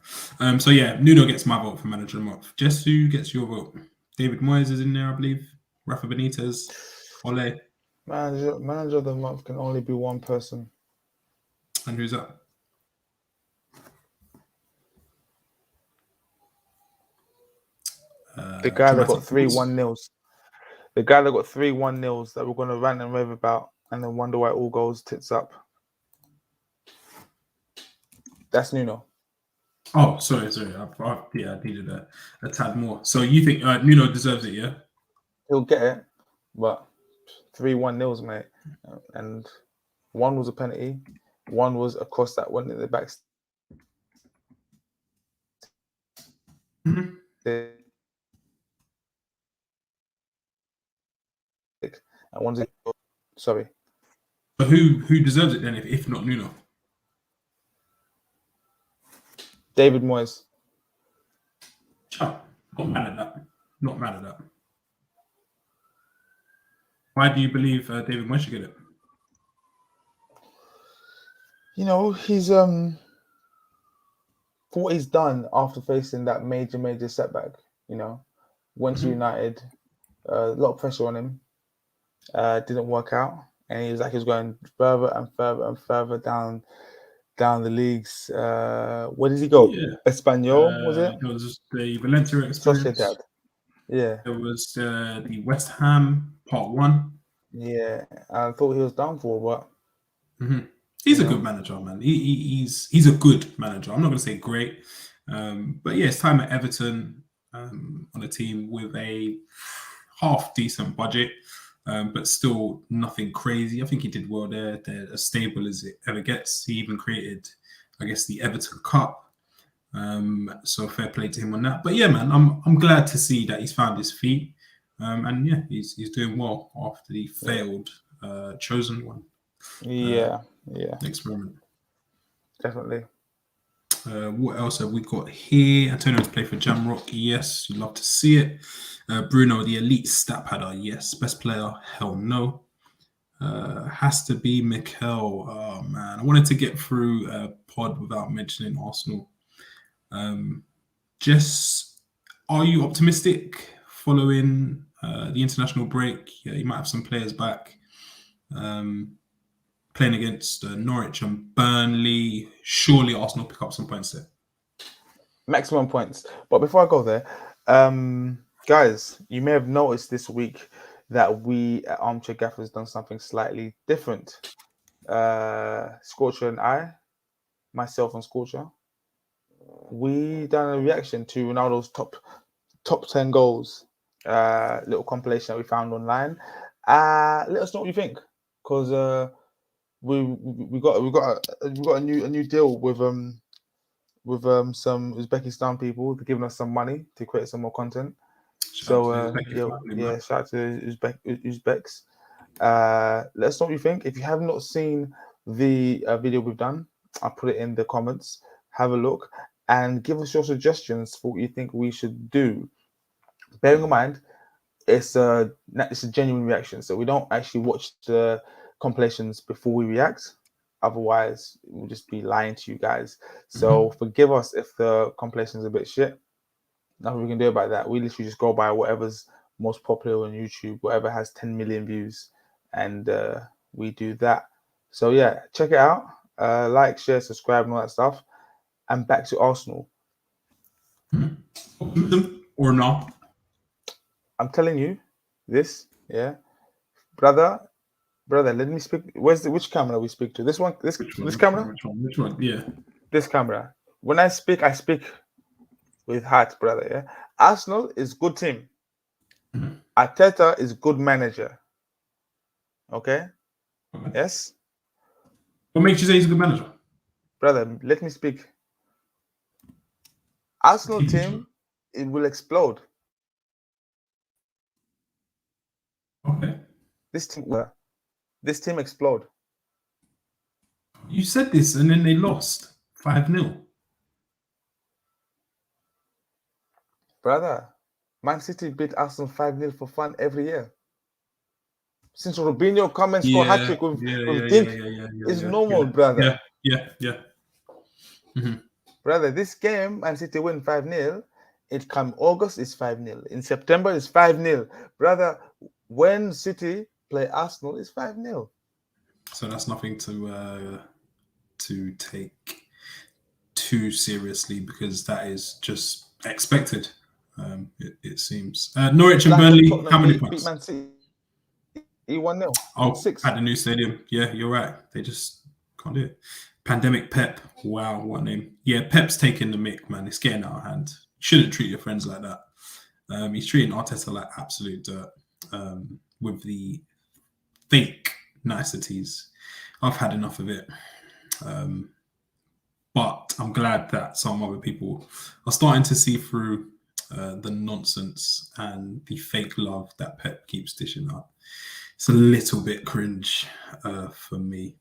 So yeah, Nuno gets my vote for manager of the month. Jess, who gets your vote? David Moyes is in there, I believe. Rafa Benitez. Ole. manager of the month can only be one person. And who's that? The guy that got 3 1-0s. The guy that got 3 1-0s that we're going to rant and rave about and then wonder why all goes tits up. That's Nuno. Oh, sorry. I needed a tad more. So you think Nuno deserves it, yeah? He'll get it, but 3 1-0s, mate. And one was a penalty. One was a cross that went in the back. Mm-hmm. And one's sorry. But who deserves it then, if not Nuno? David Moyes. Oh, not mad at that. Not mad at that. Why do you believe David Moyes should get it? He's for what he's done after facing that major setback. Went to United, a lot of pressure on him. Didn't work out, and he was going further and further and further down the leagues. Where did he go? Yeah. Espanyol, was it? It was the Valencia experience. Sociedad. Yeah. It was the West Ham Part 1. Yeah, I thought he was done for, but he's a good manager, man. He's a good manager. I'm not going to say great, but yeah, it's time at Everton on a team with a half decent budget, but still nothing crazy. I think he did well there. They're as stable as it ever gets. He even created, I guess, the Everton Cup. So fair play to him on that. But yeah, man, I'm glad to see that he's found his feet. And yeah, he's doing well after the failed chosen one. Yeah. Experiment. Definitely. What else have we got here? Antonio's played for Jamrock. Yes, you'd love to see it. Bruno, the elite stat padder. Yes. Best player? Hell no. Has to be Mikel. Oh man, I wanted to get through a pod without mentioning Arsenal. Jess, are you optimistic following the international break? Yeah, you might have some players back. Playing against Norwich and Burnley. Surely Arsenal pick up some points there. Maximum points. But before I go there, guys, you may have noticed this week that we at Armchair Gaffers done something slightly different. Scorcher and I, myself and Scorcher, we done a reaction to Ronaldo's top 10 goals. Little compilation that we found online. Let us know what you think, because we got a new deal with some Uzbekistan people. They're giving us some money to create some more content. Shout out to Uzbeks. Let us know what you think. If you have not seen the video we've done, I'll put it in the comments. Have a look and give us your suggestions for what you think we should do. Bearing in mind, it's a genuine reaction, so we don't actually watch the compilations before we react. Otherwise, we'll just be lying to you guys. So forgive us if the compilation is a bit shit. Nothing we can do about that. We literally just go by whatever's most popular on YouTube, whatever has 10 million views, and we do that. So yeah, check it out. Like, share, subscribe, and all that stuff. And back to Arsenal. Or not? I'm telling you this, yeah, brother. Brother, let me speak. Which camera we speak to? This one? This camera? Which one? Yeah. This camera. When I speak with heart, brother. Yeah. Arsenal is good team. Mhm. Arteta is good manager. Okay. Yes. What makes you say he's a good manager? Brother, let me speak. Arsenal team, it will explode. Okay. This team explode. You said this and then they lost 5-0. Brother, Man City beat Arsenal 5-0 for fun every year. Since Robinho come and score hat-trick with Dink, it's normal, brother. Yeah. Mm-hmm. Brother, this game, Man City win 5-0. It come August, it's 5-0. In September, it's 5-0. Brother, when City play Arsenal, it's 5-0. So that's nothing to take too seriously, because that is just expected. It seems. Norwich and Burnley, how many points? Beat Man City. 1-0. Oh, 6. at the new stadium. Yeah, you're right. They just can't do it. Pandemic Pep. Wow, what a name. Yeah, Pep's taking the mick, man. It's getting out of hand. You shouldn't treat your friends like that. He's treating Arteta like absolute dirt, with the fake niceties. I've had enough of it. But I'm glad that some other people are starting to see through the nonsense and the fake love that Pep keeps dishing up. It's a little bit cringe for me.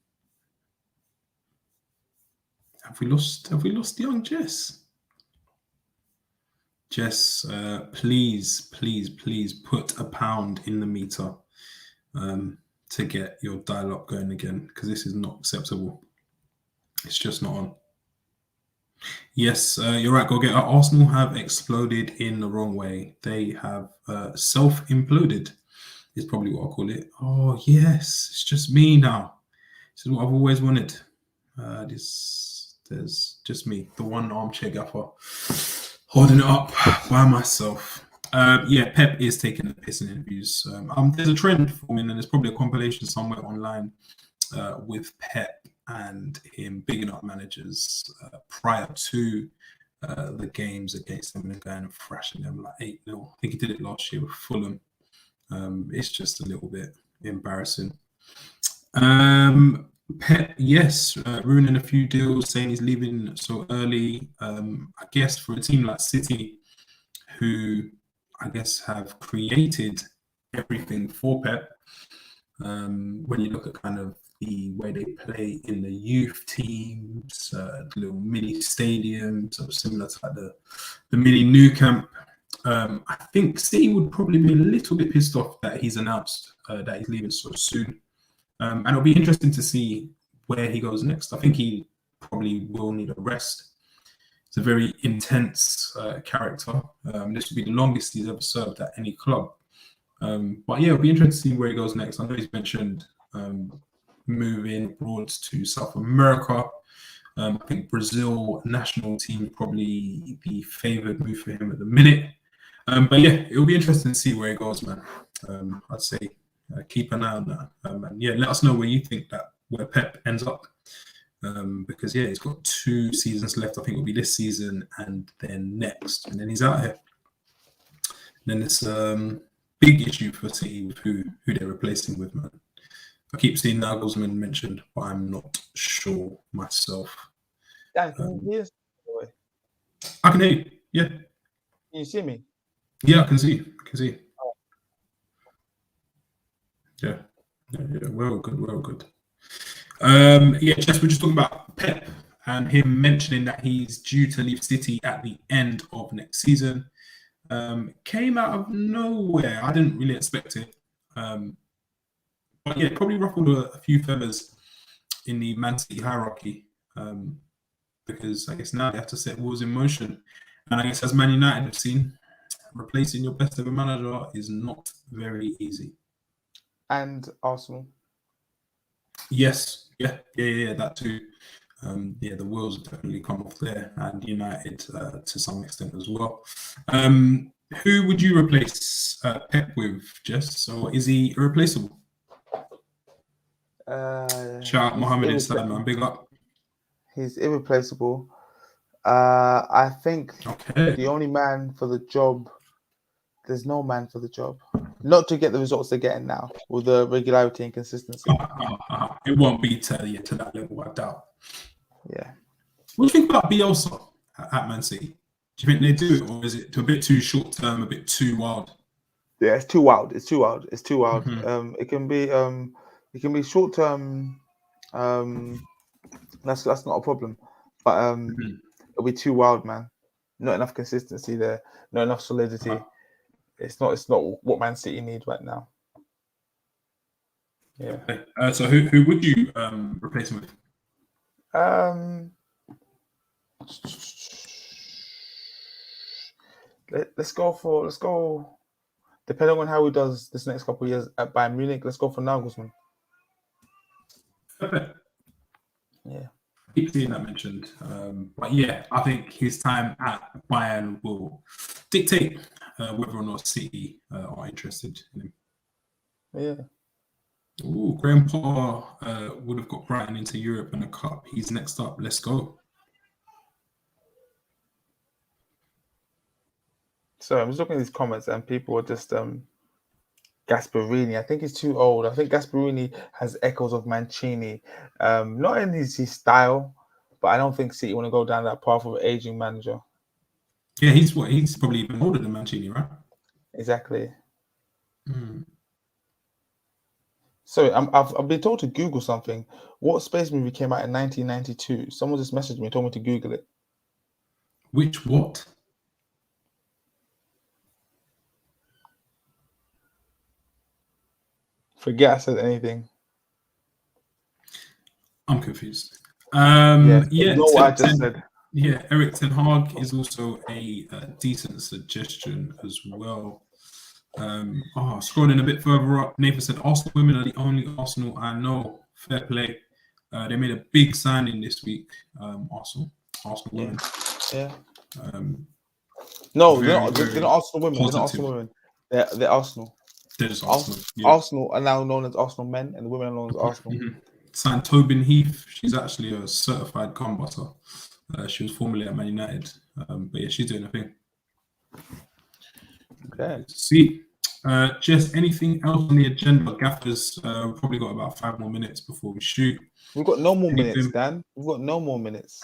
Have we lost young Jess? Jess, please put £1 in the meter to get your dial-up going again, because this is not acceptable. It's just not on. Yes, you're right, go get it. Arsenal have exploded in the wrong way. They have self-imploded, is probably what I'll call it. Oh, yes, it's just me now. This is what I've always wanted. There's just me, the one armchair gaffer, holding it up by myself. Yeah, Pep is taking the piss in interviews. There's a trend forming, and there's probably a compilation somewhere online with Pep and him bigging up managers prior to the games against them and going and thrashing them like 8-0. I think he did it last year with Fulham. It's just a little bit embarrassing. Pep, yes, ruining a few deals, saying he's leaving so early. I guess for a team like City, who I guess have created everything for Pep, when you look at kind of the way they play in the youth teams, little mini stadiums, or similar to like the mini new camp. I think City would probably be a little bit pissed off that he's announced that he's leaving so soon. And it'll be interesting to see where he goes next. I think he probably will need a rest. He's a very intense character. This will be the longest he's ever served at any club. But yeah, it'll be interesting to see where he goes next. I know he's mentioned moving abroad to South America. I think Brazil national team probably the favoured move for him at the minute. But yeah, it'll be interesting to see where he goes, man. I'd say keep an eye on that. And yeah, let us know where you think where Pep ends up. Because yeah, he's got 2 seasons left. I think it'll be this season and then next, and then he's out here. And then it's big issue for City with who they're replacing with, man. I keep seeing Nagelsmann mentioned, but I'm not sure myself. Yeah, can you hear me? I can hear you. Yeah. Can you see me? Yeah, I can see. Oh. Yeah. Well good. Yeah, Jess, we're just talking about Pep and him mentioning that he's due to leave City at the end of next season. Came out of nowhere. I didn't really expect it. But yeah, probably ruffled a few feathers in the Man City hierarchy, because I guess now they have to set wheels in motion. And I guess as Man United have seen, replacing your best ever manager is not very easy. And Arsenal. Yes, yeah, that too. The wheels have definitely come off there, and United to some extent as well. Who would you replace Pep with, Jess? Or is he irreplaceable? Shout out He's Mohammed inside, man. Big up. He's irreplaceable. I think the only man for the job. There's no man for the job. Not to get the results they're getting now with the regularity and consistency. It won't be to that level, I doubt. Yeah. What do you think about Bielsa at Man City? Do you think they do it, or is it a bit too short term, a bit too wild? Yeah, it's too wild. It's too wild. Mm-hmm. It can be short term. That's not a problem, but it'll be too wild, man. Not enough consistency there. Not enough solidity. It's not what Man City need right now. Yeah. Okay. So who would you replace him with? Let's go. Depending on how he does this next couple of years at Bayern Munich, let's go for Nagelsmann. Okay. Yeah. Keep seeing that mentioned, but yeah, I think his time at Bayern will dictate whether or not City are interested in him. Yeah. Ooh, Graham Potter would have got Brighton into Europe and a cup. He's next up. Let's go. So I'm just looking at these comments and people are just Gasperini. I think he's too old. I think Gasperini has echoes of Mancini. Not in his style, but I don't think City want to go down that path of an aging manager. Yeah, he's probably even older than Mancini, right? Exactly. Mm. Sorry, I've been told to Google something. What space movie came out in 1992? Someone just messaged me and told me to Google it. Which what? Forget I said anything. I'm confused. What I just said. Yeah, Eric Ten Hag is also a decent suggestion as well. Scrolling a bit further up, Nathan said Arsenal women are the only Arsenal I know. Fair play. They made a big signing this week. Arsenal women. Yeah. No, they're not Arsenal women. Positive. They're not Arsenal women. They're Arsenal. They're just Arsenal. Arsenal are now known as Arsenal men, and the women are known as Arsenal. Mm-hmm. Signed Tobin Heath. She's actually a certified cum butter. She was formerly at Man United, but yeah, she's doing her thing. Okay. See, just anything else on the agenda? Gaffers, we've probably got about 5 more minutes before we shoot. We've got no more minutes, Dan. We've got no more minutes.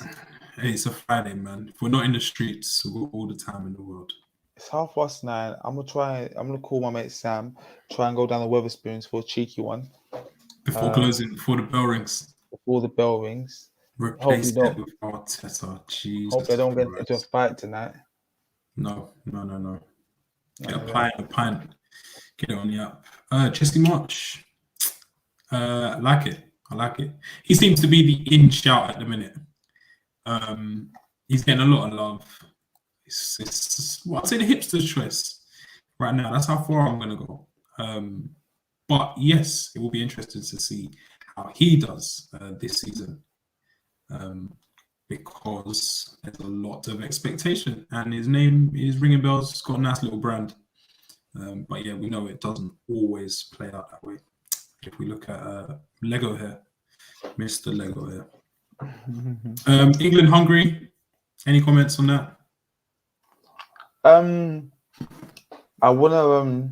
Hey, it's a Friday, man. If we're not in the streets, we've got all the time in the world. It's 9:30. I'm gonna call my mate Sam. Try and go down the Wetherspoons for a cheeky one. Before closing, before the bell rings. Before the bell rings. Replace it with Arteta. Jesus. Hope they don't get into a fight tonight. No. Get a pint. Get it on the app. Jesse March. I like it. He seems to be the in shout at the minute. He's getting a lot of love. It's I'd say the hipster's choice right now. That's how far I'm gonna go. But yes, it will be interesting to see how he does this season. Because there's a lot of expectation and his name is ringing bells. It's got a nice little brand. But yeah, we know it doesn't always play out that way. If we look at Lego here, Mr. Lego here. England, Hungary. Any comments on that? I want to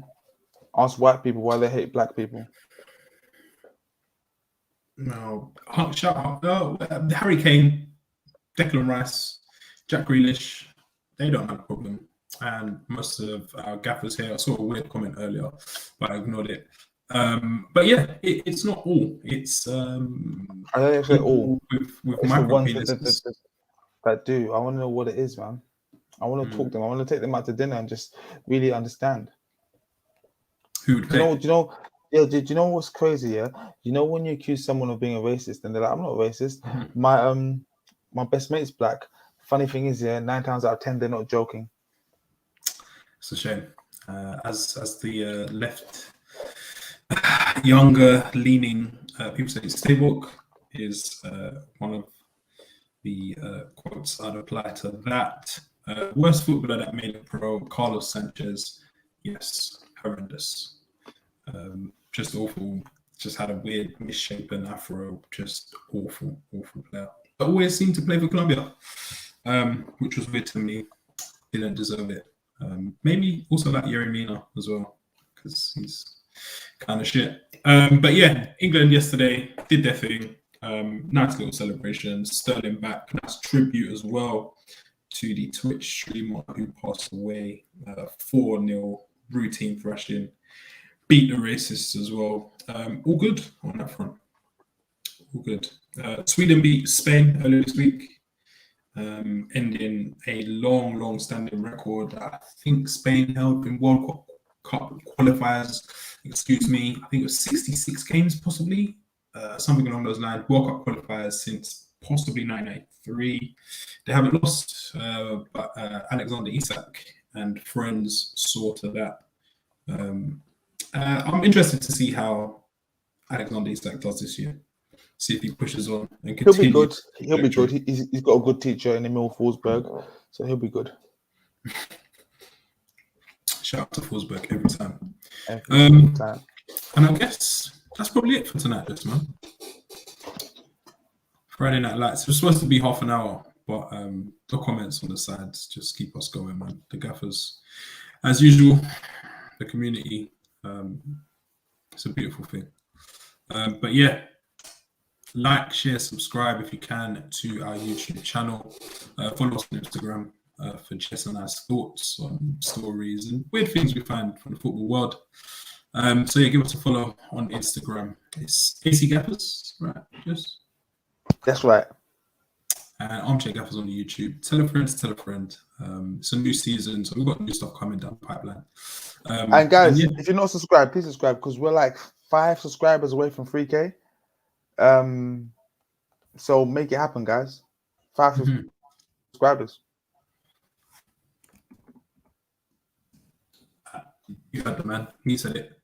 ask white people why they hate black people. No, shout out Harry Kane, Declan Rice, Jack Grealish. They don't have a problem. And most of our gaffers here, I saw a weird comment earlier, but I ignored it. But yeah, it's not all. It's I don't say all. With micro penises. That do. I want to know what it is, man. I want to talk to them. I want to take them out to dinner and just really understand. Who would pay? Do you know what's crazy? Yeah, you know when you accuse someone of being a racist and they're like, "I'm not racist." Mm-hmm. My best mate's black. Funny thing is, 9 times out of 10 they're not joking. It's a shame. As the left younger leaning people say, "Stay woke" is one of the quotes I'd apply to that. Worst footballer that made it pro, Carlos Sanchez. Yes, horrendous. Just awful. just had a weird misshapen afro, just awful player. But always seemed to play for Colombia, which was weird to me. Didn't deserve it. Maybe also like Yerry Mina as well, because he's kind of shit. But yeah, England yesterday did their thing. Nice little celebration. Sterling back. Nice tribute as well to the Twitch streamer who passed away. 4-0 routine thrashing. Beat the racists as well. All good on that front. All good. Sweden beat Spain earlier this week, ending a long-standing record that I think Spain held in World Cup qualifiers. Excuse me. I think it was 66 games, possibly. Something along those lines. World Cup qualifiers since possibly 1993. They haven't lost, but Alexander Isak and friends saw to that. I'm interested to see how Alexander Isak does this year. See if he pushes on and continues. He'll be good. He'll be good. He's got a good teacher in Emil Forsberg, so he'll be good. Shout out to Forsberg every time. Every time. And I guess that's probably it for tonight, just man. Friday Night Lights. It was supposed to be half an hour, but the comments on the sides just keep us going, man. The gaffers, as usual, the community. It's a beautiful thing. But yeah, like, share, subscribe if you can to our YouTube channel. Follow us on Instagram for Jess and I's thoughts on stories and weird things we find from the football world. So yeah, give us a follow on Instagram. It's AC Gaffers, right? Yes. That's right. And Armchair Gaffers on the YouTube. Tell a friend. It's a new season, so we've got new stuff coming down the pipeline. And guys, if you're not subscribed, please subscribe, because we're like 5 subscribers away from 3K. So make it happen, guys. 5 subscribers. You heard the man. He said it.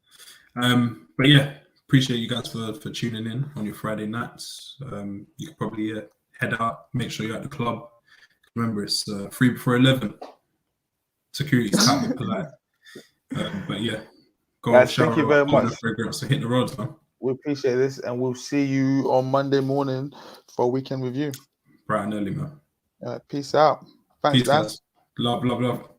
But yeah, appreciate you guys for tuning in on your Friday nights. You could probably head out, make sure you're at the club. Remember, it's 3 before 11. Security's tight and polite. But yeah, guys, thank you very much. So hit the roads, man. We appreciate this, and we'll see you on Monday morning for a weekend review. Bright and early, man. Peace out. Thanks, guys. Love.